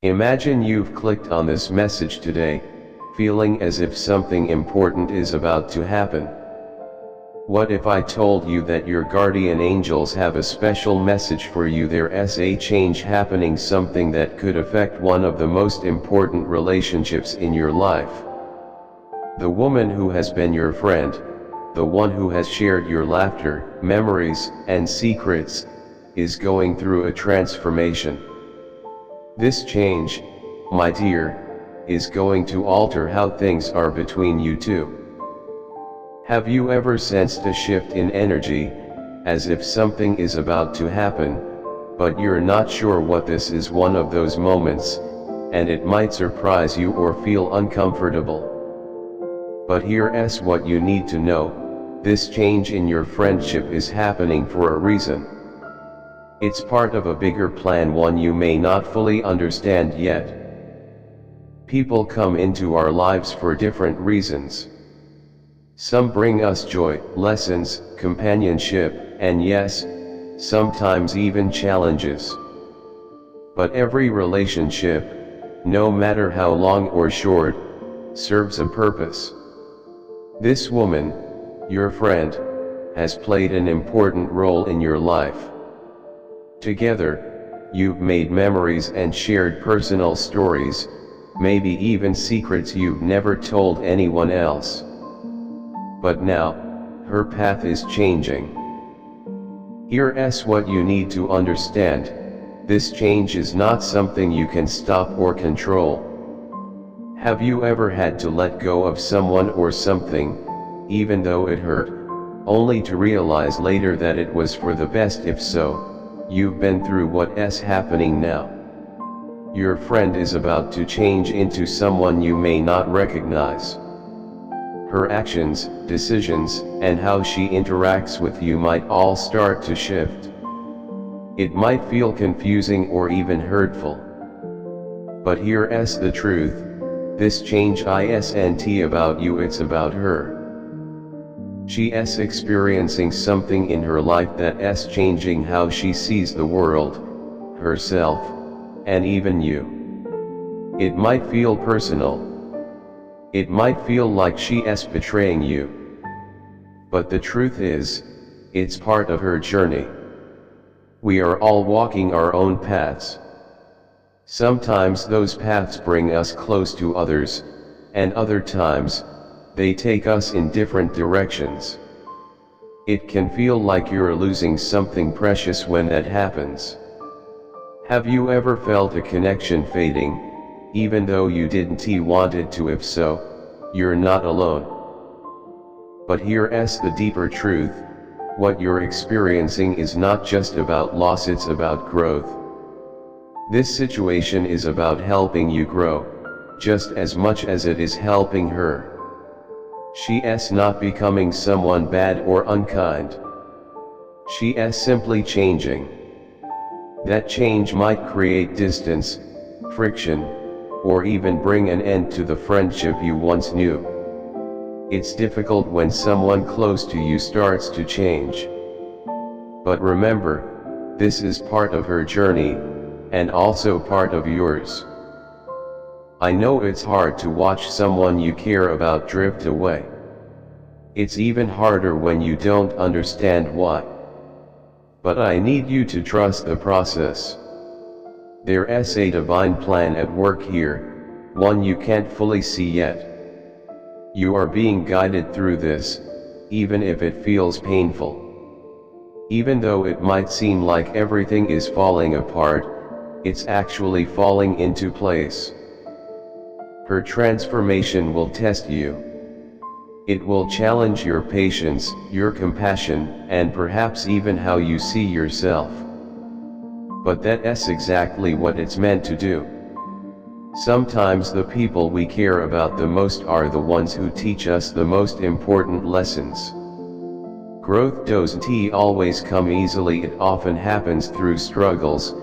Imagine you've clicked on this message today, feeling as if something important is about to happen. What if I told you that your guardian angels have a special message for you? There's a change happening, something that could affect one of the most important relationships in your life. The woman who has been your friend, the one who has shared your laughter, memories, and secrets, is going through a transformation. This change, my dear, is going to alter how things are between you two. Have you ever sensed a shift in energy, as if something is about to happen, but you're not sure what this is? One of those moments, and it might surprise you or feel uncomfortable. But here's what you need to know: this change in your friendship is happening for a reason. It's part of a bigger plan, one you may not fully understand yet. People come into our lives for different reasons. Some bring us joy, lessons, companionship, and yes, sometimes even challenges. But every relationship, no matter how long or short, serves a purpose. This woman, your friend, has played an important role in your life. Together, you've made memories and shared personal stories, maybe even secrets you've never told anyone else. But now, her path is changing. Here's what you need to understand: this change is not something you can stop or control. Have you ever had to let go of someone or something, even though it hurt, only to realize later that it was for the best? If so, you've been through what's happening now. Your friend is about to change into someone you may not recognize. Her actions, decisions, and how she interacts with you might all start to shift. It might feel confusing or even hurtful. But here's the truth: this change isn't about you, it's about her. She's experiencing something in her life that's changing how she sees the world, herself, and even you. It might feel personal. It might feel like she's betraying you. But the truth is, it's part of her journey. We are all walking our own paths. Sometimes those paths bring us close to others, and other times, they take us in different directions. It can feel like you're losing something precious when that happens. Have you ever felt a connection fading, even though you didn't want it to? If so, you're not alone. But here's the deeper truth: what you're experiencing is not just about loss, it's about growth. This situation is about helping you grow, just as much as it is helping her. She's not becoming someone bad or unkind. She's simply changing. That change might create distance, friction, or even bring an end to the friendship you once knew. It's difficult when someone close to you starts to change. But remember, this is part of her journey, and also part of yours. I know it's hard to watch someone you care about drift away. It's even harder when you don't understand why. But I need you to trust the process. There's a divine plan at work here, one you can't fully see yet. You are being guided through this, even if it feels painful. Even though it might seem like everything is falling apart, it's actually falling into place. Her transformation will test you. It will challenge your patience, your compassion, and perhaps even how you see yourself. But that's exactly what it's meant to do. Sometimes the people we care about the most are the ones who teach us the most important lessons. Growth doesn't always come easily. It often happens through struggles,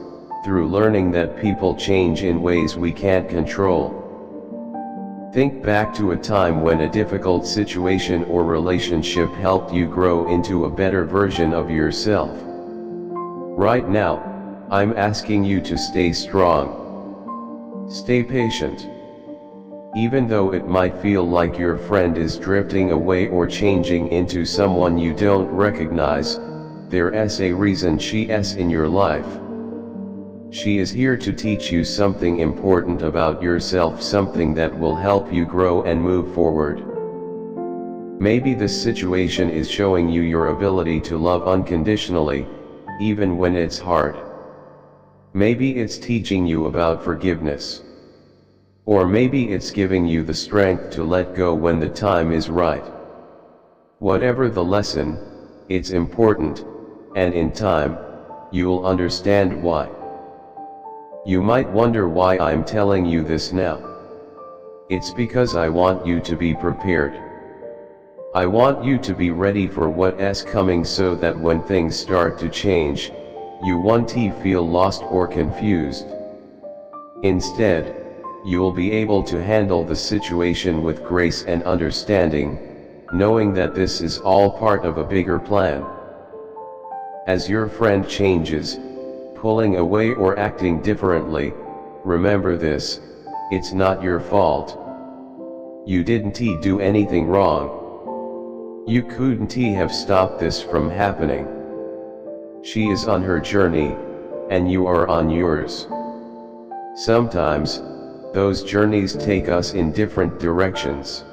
through learning that people change in ways we can't control. Think back to a time when a difficult situation or relationship helped you grow into a better version of yourself. Right now, I'm asking you to stay strong. Stay patient. Even though it might feel like your friend is drifting away or changing into someone you don't recognize, there's a reason she's in your life. She is here to teach you something important about yourself, something that will help you grow and move forward. Maybe this situation is showing you your ability to love unconditionally, even when it's hard. Maybe it's teaching you about forgiveness. Or maybe it's giving you the strength to let go when the time is right. Whatever the lesson, it's important, and in time, you'll understand why. You might wonder why I'm telling you this now. It's because I want you to be prepared. I want you to be ready for what's coming, so that when things start to change, you won't feel lost or confused. Instead, you'll be able to handle the situation with grace and understanding, knowing that this is all part of a bigger plan. As your friend changes, pulling away or acting differently, remember this: it's not your fault. You didn't do anything wrong. You couldn't have stopped this from happening. She is on her journey, and you are on yours. Sometimes, those journeys take us in different directions.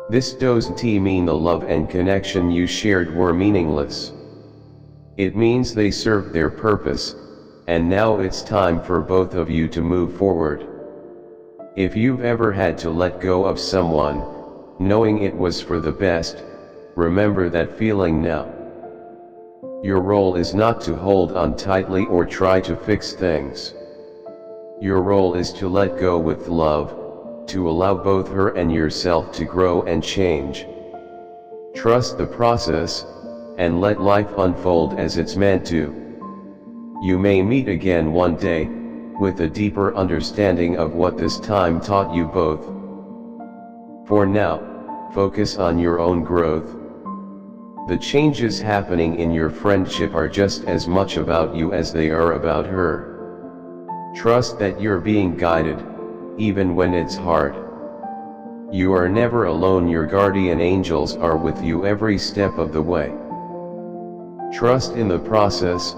This doesn't mean the love and connection you shared were meaningless. It means they served their purpose, and now it's time for both of you to move forward. If you've ever had to let go of someone, knowing it was for the best, remember that feeling now. Your role is not to hold on tightly or try to fix things. Your role is to let go with love, to allow both her and yourself to grow and change. Trust the process, and let life unfold as it's meant to. You may meet again one day, with a deeper understanding of what this time taught you both. For now, focus on your own growth. The changes happening in your friendship are just as much about you as they are about her. Trust that you're being guided, even when it's hard. You are never alone. Your guardian angels are with you every step of the way. Trust in the process,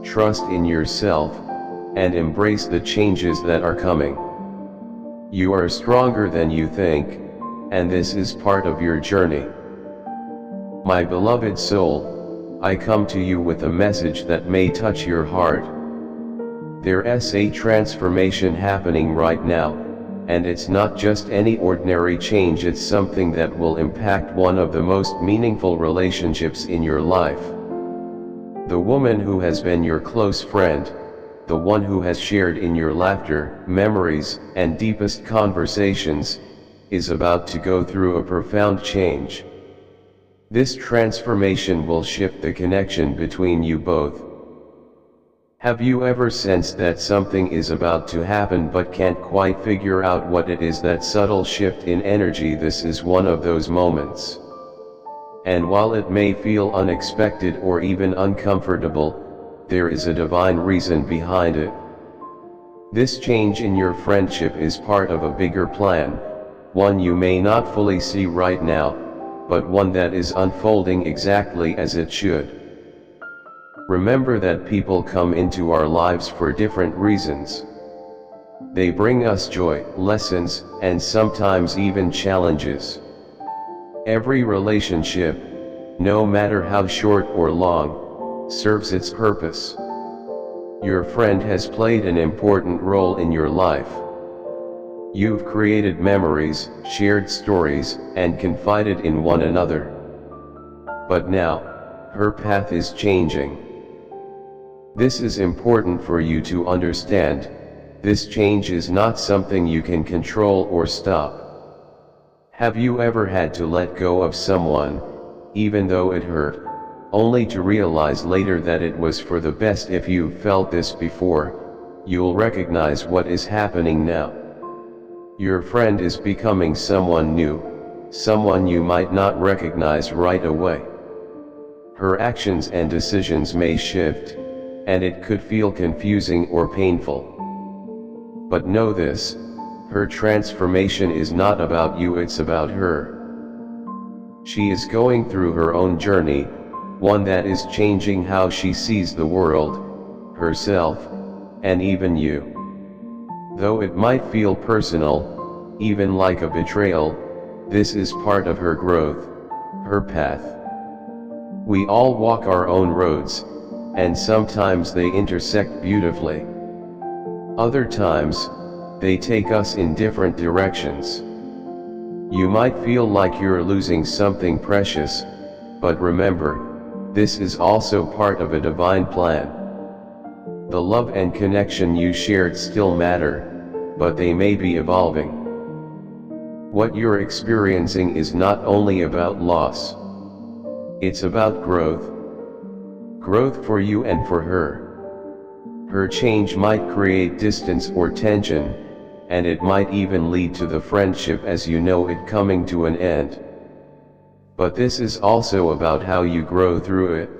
trust in yourself, and embrace the changes that are coming. You are stronger than you think, and this is part of your journey. My beloved soul, I come to you with a message that may touch your heart. There's a transformation happening right now, and it's not just any ordinary change, it's something that will impact one of the most meaningful relationships in your life. The woman who has been your close friend, the one who has shared in your laughter, memories, and deepest conversations, is about to go through a profound change. This transformation will shift the connection between you both. Have you ever sensed that something is about to happen but can't quite figure out what it is? That subtle shift in energy, this is one of those moments. And while it may feel unexpected or even uncomfortable, there is a divine reason behind it. This change in your friendship is part of a bigger plan, one you may not fully see right now, but one that is unfolding exactly as it should. Remember that people come into our lives for different reasons. They bring us joy, lessons, and sometimes even challenges. Every relationship, no matter how short or long, serves its purpose. Your friend has played an important role in your life. You've created memories, shared stories, and confided in one another. But now, her path is changing. This is important for you to understand. This change is not something you can control or stop. Have you ever had to let go of someone, even though it hurt, only to realize later that it was for the best? If you've felt this before, you'll recognize what is happening now. Your friend is becoming someone new, someone you might not recognize right away. Her actions and decisions may shift, and it could feel confusing or painful. But know this, her transformation is not about you, it's about her. She is going through her own journey, one that is changing how she sees the world, herself, and even you. Though it might feel personal, even like a betrayal, this is part of her growth, her path. We all walk our own roads, and sometimes they intersect beautifully. Other times, they take us in different directions. You might feel like you're losing something precious, but remember, this is also part of a divine plan. The love and connection you shared still matter, but they may be evolving. What you're experiencing is not only about loss. It's about growth. Growth for you and for her. Her change might create distance or tension, and it might even lead to the friendship as you know it coming to an end. But this is also about how you grow through it.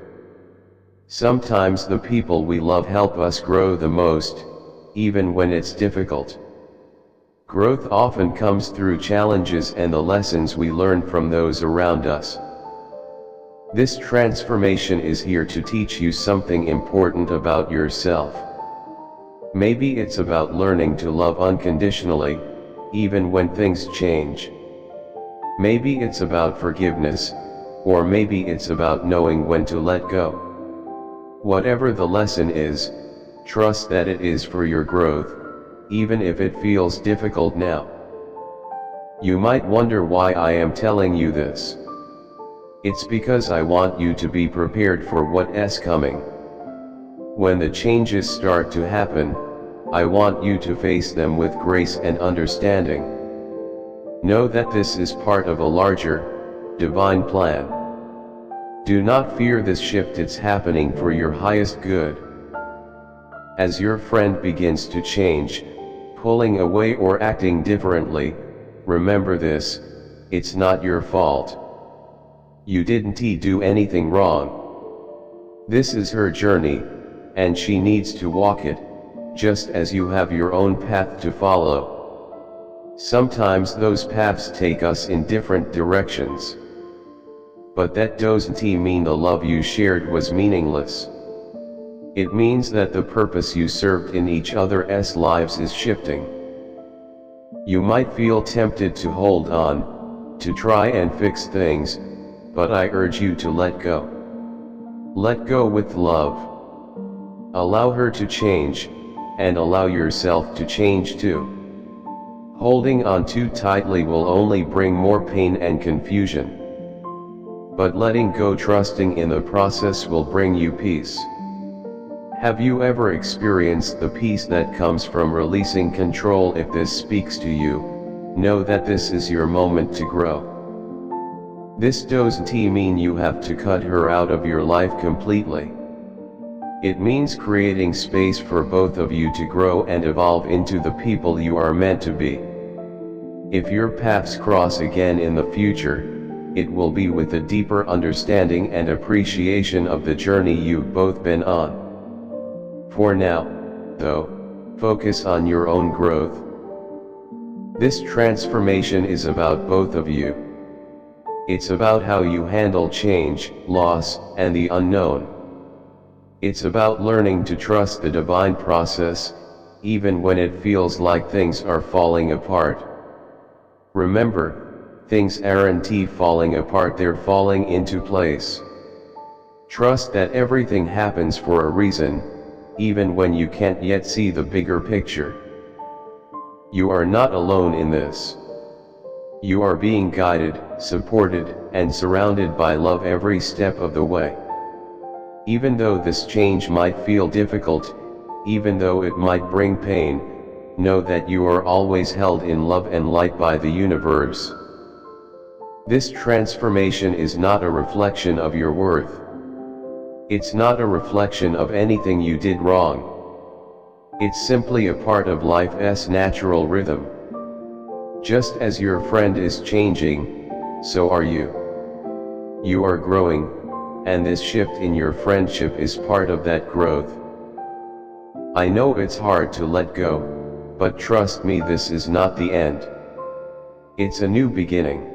Sometimes the people we love help us grow the most, even when it's difficult. Growth often comes through challenges and the lessons we learn from those around us. This transformation is here to teach you something important about yourself. Maybe it's about learning to love unconditionally, even when things change. Maybe it's about forgiveness, or maybe it's about knowing when to let go. Whatever the lesson is, trust that it is for your growth, even if it feels difficult now. You might wonder why I am telling you this. It's because I want you to be prepared for what's coming. When the changes start to happen, I want you to face them with grace and understanding. Know that this is part of a larger, divine plan. Do not fear this shift, it's happening for your highest good. As your friend begins to change, pulling away or acting differently, remember this, it's not your fault. You didn't do anything wrong. This is her journey, and she needs to walk it, just as you have your own path to follow. Sometimes those paths take us in different directions. But that doesn't mean the love you shared was meaningless. It means that the purpose you served in each other's lives is shifting. You might feel tempted to hold on, to try and fix things, but I urge you to let go. Let go with love. Allow her to change, and allow yourself to change too. Holding on too tightly will only bring more pain and confusion. But letting go, trusting in the process, will bring you peace. Have you ever experienced the peace that comes from releasing control? If this speaks to you, know that this is your moment to grow. This doesn't mean you have to cut her out of your life completely. It means creating space for both of you to grow and evolve into the people you are meant to be. If your paths cross again in the future, it will be with a deeper understanding and appreciation of the journey you've both been on. For now, though, focus on your own growth. This transformation is about both of you. It's about how you handle change, loss, and the unknown. It's about learning to trust the divine process, even when it feels like things are falling apart. Remember, things aren't falling apart, they're falling into place. Trust that everything happens for a reason, even when you can't yet see the bigger picture. You are not alone in this. You are being guided, supported, and surrounded by love every step of the way. Even though this change might feel difficult, even though it might bring pain, know that you are always held in love and light by the universe. This transformation is not a reflection of your worth. It's not a reflection of anything you did wrong. It's simply a part of life's natural rhythm. Just as your friend is changing, so are you. You are growing, and this shift in your friendship is part of that growth. I know it's hard to let go, but trust me, this is not the end. It's a new beginning.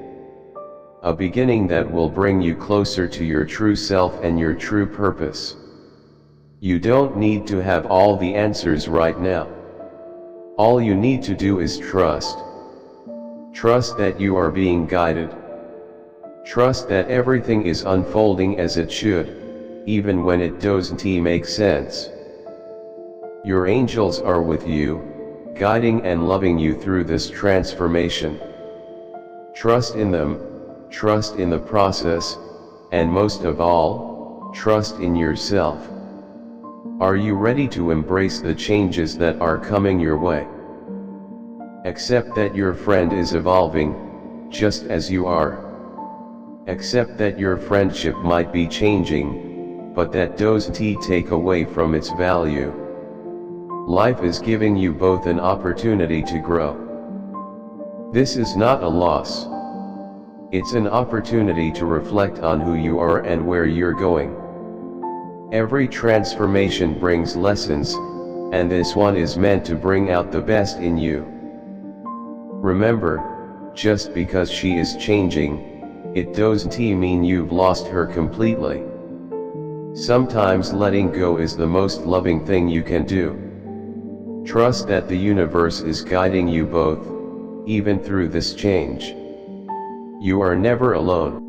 A beginning that will bring you closer to your true self and your true purpose. You don't need to have all the answers right now. All you need to do is trust. Trust that you are being guided. Trust that everything is unfolding as it should, even when it doesn't make sense. Your angels are with you, guiding and loving you through this transformation. Trust in them, trust in the process, and most of all, trust in yourself. Are you ready to embrace the changes that are coming your way? Accept that your friend is evolving, just as you are. Accept that your friendship might be changing, but that doesn't take away from its value. Life is giving you both an opportunity to grow. This is not a loss. It's an opportunity to reflect on who you are and where you're going. Every transformation brings lessons, and this one is meant to bring out the best in you. Remember, just because she is changing, it doesn't mean you've lost her completely. Sometimes letting go is the most loving thing you can do. Trust that the universe is guiding you both, even through this change. You are never alone.